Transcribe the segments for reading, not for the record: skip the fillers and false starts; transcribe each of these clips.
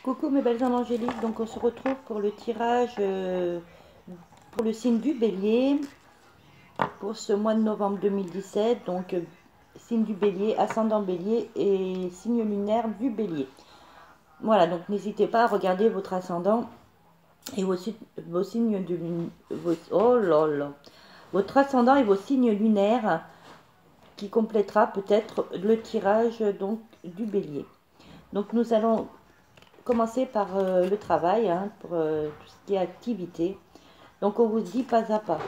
Coucou mes belles âmes angéliques, donc on se retrouve pour le tirage pour le signe du Bélier pour ce mois de novembre 2017. Donc signe du Bélier, ascendant Bélier et signe lunaire du Bélier. Voilà, donc n'hésitez pas à regarder votre ascendant et vos signes de oh là là, votre ascendant et vos signes lunaires qui complétera peut-être le tirage donc du Bélier. Donc nous allons commencer par le travail, hein, pour tout ce qui est activité. Donc on vous dit pas à pas.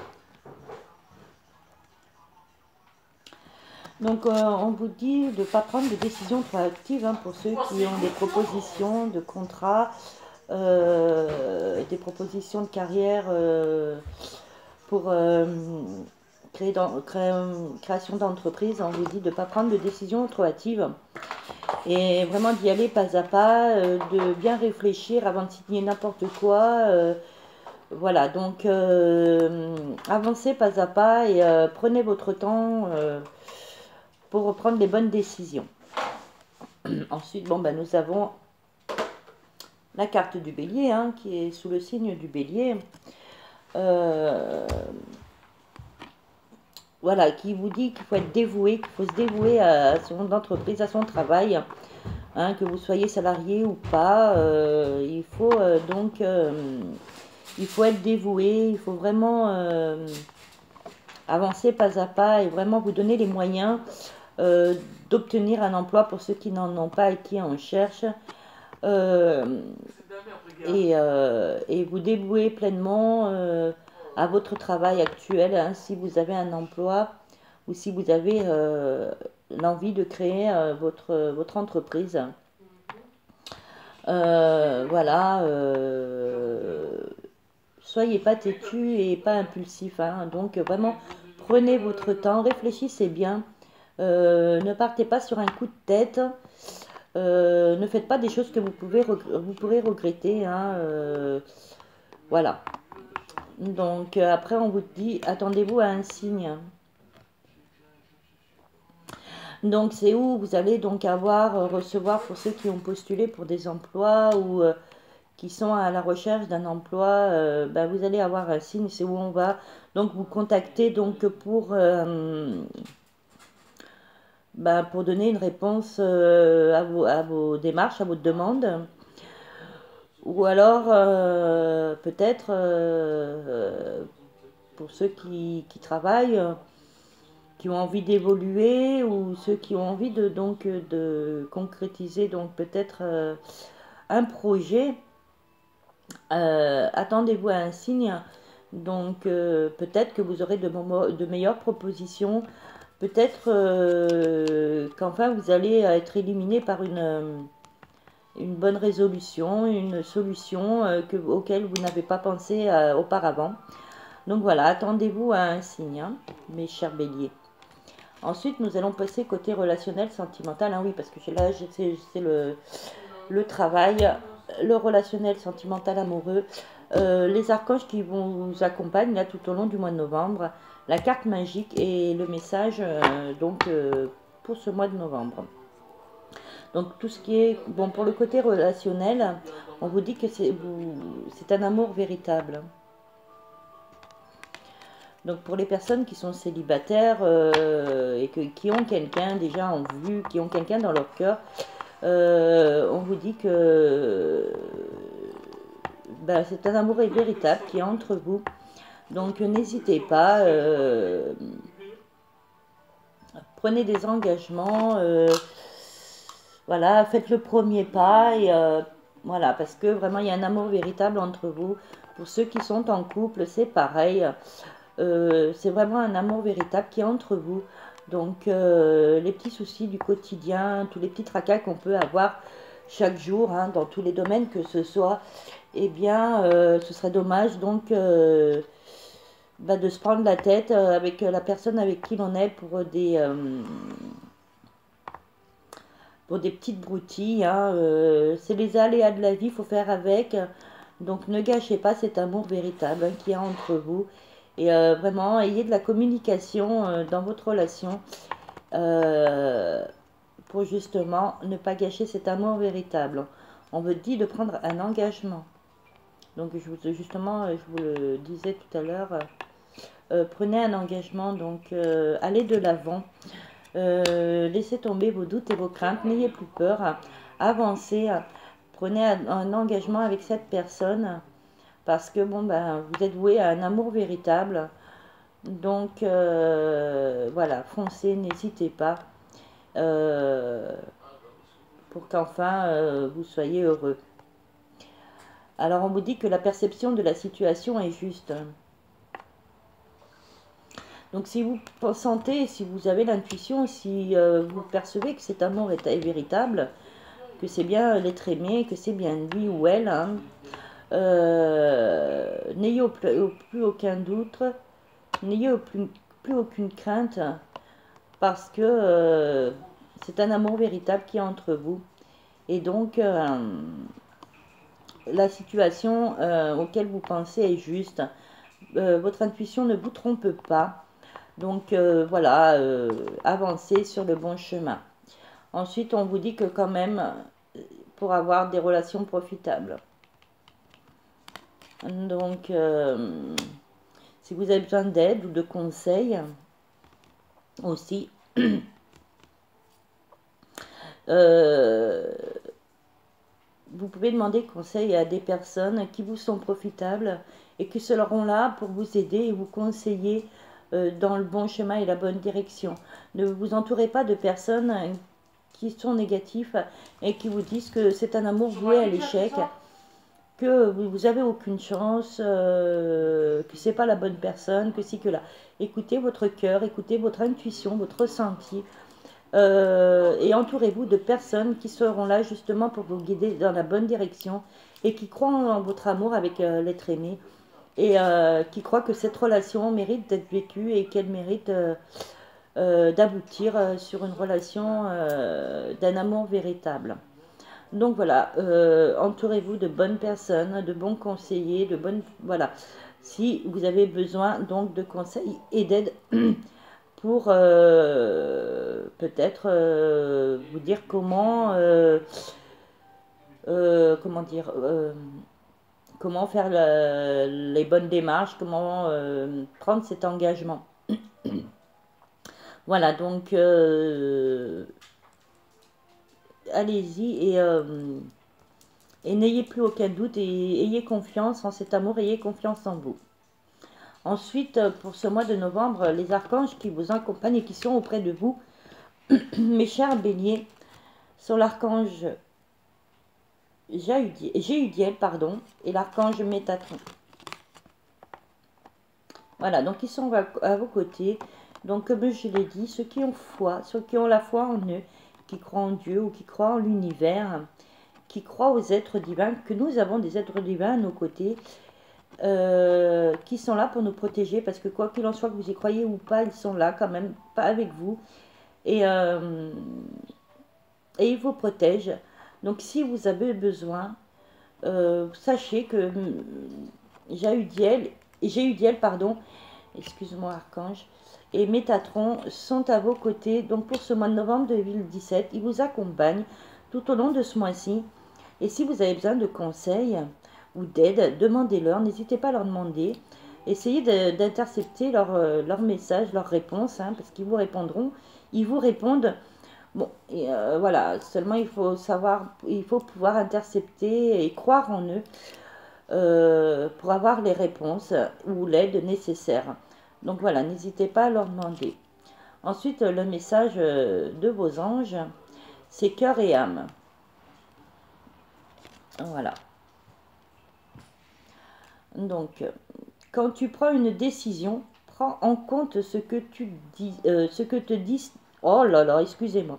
Donc on vous dit de ne pas prendre de décisions trop actives, hein, pour ceux qui ont des propositions de contrat, des propositions de carrière pour création d'entreprise. On vous dit de ne pas prendre de décisions trop hâtives et vraiment d'y aller pas à pas, de bien réfléchir avant de signer n'importe quoi. Voilà, donc avancez pas à pas et prenez votre temps pour prendre les bonnes décisions. Ensuite, bon, ben, nous avons la carte du Bélier, hein, qui est sous le signe du Bélier. Voilà, qui vous dit qu'il faut être dévoué, qu'il faut se dévouer à son entreprise, à son travail, hein, que vous soyez salarié ou pas. Il faut donc il faut être dévoué, il faut vraiment avancer pas à pas et vraiment vous donner les moyens d'obtenir un emploi pour ceux qui n'en ont pas et qui en cherchent. Et vous dévouer pleinement à votre travail actuel, hein, si vous avez un emploi ou si vous avez l'envie de créer votre entreprise. Voilà, soyez pas têtu et pas impulsif, hein, donc vraiment prenez votre temps, réfléchissez bien, ne partez pas sur un coup de tête. Ne faites pas des choses que vous pourrez regretter, hein, voilà. Donc après on vous dit attendez-vous à un signe. Donc c'est où vous allez donc recevoir pour ceux qui ont postulé pour des emplois ou qui sont à la recherche d'un emploi, ben, vous allez avoir un signe, c'est où on va donc vous contacter donc pour donner une réponse à vos démarches, à votre demande. Ou alors, peut-être, pour ceux qui travaillent, qui ont envie d'évoluer, ou ceux qui ont envie de concrétiser donc peut-être un projet, attendez-vous à un signe. Donc, peut-être que vous aurez de meilleures propositions. Peut-être qu'enfin vous allez être éliminé par une bonne résolution, une solution auquel vous n'avez pas pensé auparavant. Donc voilà, attendez-vous à un signe, hein, mes chers béliers. Ensuite, nous allons passer côté relationnel, sentimental. Hein, oui, parce que là, c'est le travail, le relationnel, sentimental, amoureux. Les archanges qui vous accompagnent là tout au long du mois de novembre. La carte magique et le message pour ce mois de novembre. Donc tout ce qui est, bon, pour le côté relationnel, on vous dit que c'est un amour véritable. Donc pour les personnes qui sont célibataires et qui ont quelqu'un déjà en vue, qui ont quelqu'un dans leur cœur, on vous dit que c'est un amour véritable qui est entre vous. Donc n'hésitez pas, prenez des engagements, voilà, faites le premier pas et voilà, parce que vraiment il y a un amour véritable entre vous. Pour ceux qui sont en couple, c'est pareil. C'est vraiment un amour véritable qui est entre vous. Donc les petits soucis du quotidien, tous les petits tracas qu'on peut avoir chaque jour, hein, dans tous les domaines que ce soit, eh bien ce serait dommage donc de se prendre la tête avec la personne avec qui l'on est pour des petites broutilles, hein, c'est les aléas de la vie, il faut faire avec. Donc ne gâchez pas cet amour véritable, hein, qui est entre vous. Et vraiment, ayez de la communication dans votre relation pour justement ne pas gâcher cet amour véritable. On vous dit de prendre un engagement. Donc justement, je vous le disais tout à l'heure, prenez un engagement, donc allez de l'avant. Laissez tomber vos doutes et vos craintes, n'ayez plus peur, avancez, prenez un engagement avec cette personne, parce que bon, ben, vous êtes voué à un amour véritable. Donc voilà, foncez, n'hésitez pas, pour qu'enfin vous soyez heureux. Alors on vous dit que la perception de la situation est juste. Donc si vous sentez, si vous avez l'intuition, si vous percevez que cet amour est véritable, que c'est bien l'être aimé, que c'est bien lui ou elle, hein, n'ayez plus aucun doute, n'ayez plus aucune crainte, parce que c'est un amour véritable qui est entre vous. Et donc, la situation auquel vous pensez est juste. Votre intuition ne vous trompe pas. Donc, voilà, avancez sur le bon chemin. Ensuite, on vous dit que quand même, pour avoir des relations profitables. Donc, si vous avez besoin d'aide ou de conseils, aussi, vous pouvez demander conseil à des personnes qui vous sont profitables et qui seront là pour vous aider et vous conseiller dans le bon chemin et la bonne direction. Ne vous entourez pas de personnes qui sont négatives et qui vous disent que c'est un amour voué à l'échec, que vous n'avez aucune chance, que c'est pas la bonne personne, que si, que là. Écoutez votre cœur, écoutez votre intuition, votre ressenti, et entourez-vous de personnes qui seront là justement pour vous guider dans la bonne direction et qui croient en votre amour avec l'être aimé et qui croient que cette relation mérite d'être vécue et qu'elle mérite d'aboutir sur une relation d'un amour véritable. Donc voilà, entourez-vous de bonnes personnes, de bons conseillers, de bonnes... Voilà, si vous avez besoin donc de conseils et d'aide pour peut-être vous dire comment dire, comment faire les bonnes démarches, comment prendre cet engagement. Voilà, donc allez-y et n'ayez plus aucun doute et ayez confiance en cet amour, ayez confiance en vous. Ensuite, pour ce mois de novembre, les archanges qui vous accompagnent et qui sont auprès de vous, mes chers béliers, sont l'archange Jéhudiel, pardon, et l'archange Métatron. Voilà, donc ils sont à vos côtés. Donc, comme je l'ai dit, ceux qui ont foi, ceux qui ont la foi en eux, qui croient en Dieu ou qui croient en l'univers, qui croient aux êtres divins, que nous avons des êtres divins à nos côtés, qui sont là pour nous protéger, parce que quoi qu'il en soit, que vous y croyez ou pas, ils sont là quand même, pas avec vous, et ils vous protègent. Donc si vous avez besoin, sachez que Jéhudiel, pardon, excuse-moi archange, et Métatron sont à vos côtés. Donc pour ce mois de novembre 2017, ils vous accompagnent tout au long de ce mois-ci. Et si vous avez besoin de conseils ou d'aide, demandez-leur, n'hésitez pas à leur demander. Essayez d'intercepter leur message, leurs réponses, hein, parce qu'ils vous répondront. Ils vous répondent. Bon, et voilà, seulement il faut savoir, il faut pouvoir intercepter et croire en eux pour avoir les réponses ou l'aide nécessaire. Donc voilà, n'hésitez pas à leur demander. Ensuite, le message de vos anges, c'est cœur et âme. Voilà. Donc, quand tu prends une décision, prends en compte ce que tu dis, ce que te disent. Oh là là, excusez-moi.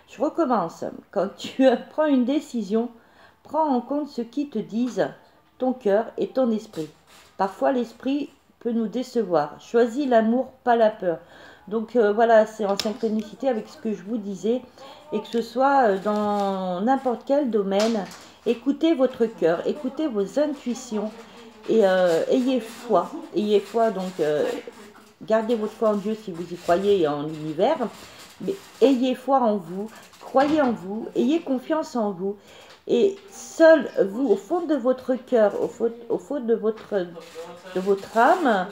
Je recommence. Quand tu prends une décision, prends en compte ce qui te disent ton cœur et ton esprit. Parfois, l'esprit peut nous décevoir. Choisis l'amour, pas la peur. Donc voilà, c'est en synchronicité avec ce que je vous disais. Et que ce soit dans n'importe quel domaine, écoutez votre cœur, écoutez vos intuitions. Et ayez foi, donc gardez votre foi en Dieu si vous y croyez et en l'univers, mais ayez foi en vous, croyez en vous, ayez confiance en vous Et seul vous, au fond de votre cœur, au fond de votre âme,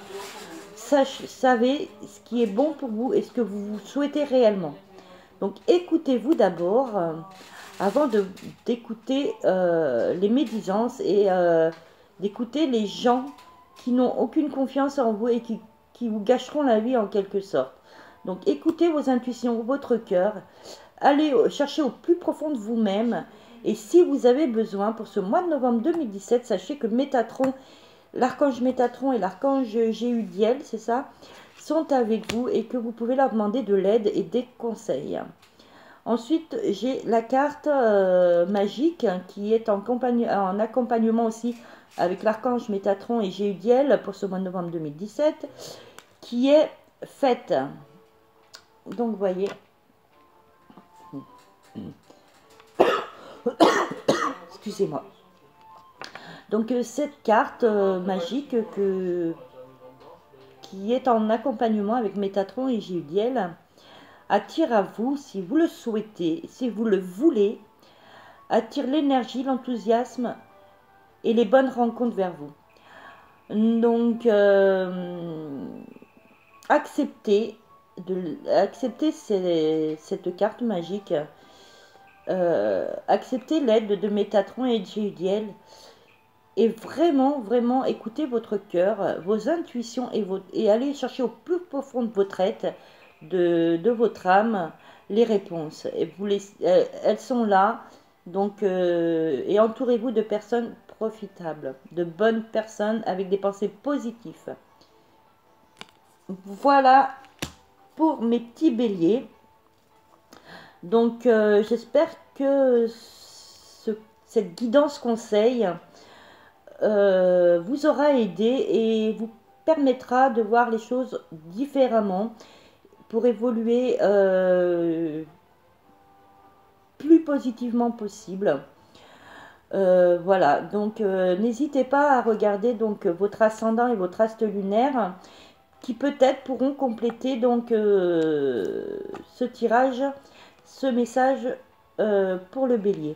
savez ce qui est bon pour vous et ce que vous souhaitez réellement. Donc écoutez-vous d'abord avant d'écouter les médisances et d'écouter les gens qui n'ont aucune confiance en vous et qui vous gâcheront la vie en quelque sorte. Donc écoutez vos intuitions, votre cœur, allez chercher au plus profond de vous-même. Et si vous avez besoin, pour ce mois de novembre 2017, sachez que Métatron, l'archange Métatron et l'archange Géudiel, c'est ça, sont avec vous et que vous pouvez leur demander de l'aide et des conseils. Ensuite, j'ai la carte magique qui est en accompagnement aussi avec l'archange Métatron et Géudiel pour ce mois de novembre 2017, qui est faite. Donc, vous voyez, excusez-moi. Donc, cette carte magique qui est en accompagnement avec Métatron et Géudiel attire à vous, si vous le souhaitez, si vous le voulez, attire l'énergie, l'enthousiasme et les bonnes rencontres vers vous. Donc, acceptez cette carte magique. Acceptez l'aide de Métatron et de Géudiel. Et vraiment, vraiment, écoutez votre cœur, vos intuitions et allez chercher au plus profond de votre être, de votre âme, les réponses. Et elles sont là. Donc, et entourez-vous de personnes profitables, de bonnes personnes avec des pensées positives. Voilà pour mes petits béliers. Donc, j'espère que cette guidance conseil vous aura aidé et vous permettra de voir les choses différemment pour évoluer plus positivement possible. Voilà, donc n'hésitez pas à regarder donc votre ascendant et votre astre lunaire qui peut-être pourront compléter donc ce tirage, ce message pour le bélier.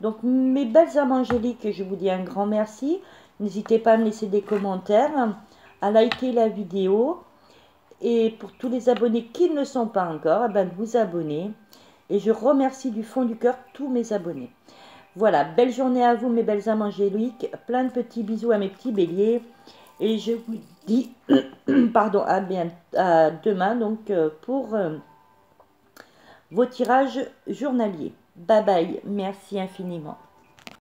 Donc mes belles âmes angéliques, je vous dis un grand merci. N'hésitez pas à me laisser des commentaires, à liker la vidéo. Et pour tous les abonnés qui ne le sont pas encore, eh ben, vous abonner. Et je remercie du fond du cœur tous mes abonnés. Voilà, belle journée à vous mes belles âmes angéliques. Plein de petits bisous à mes petits béliers. Et je vous dis pardon, à demain donc, pour vos tirages journaliers. Bye bye, merci infiniment.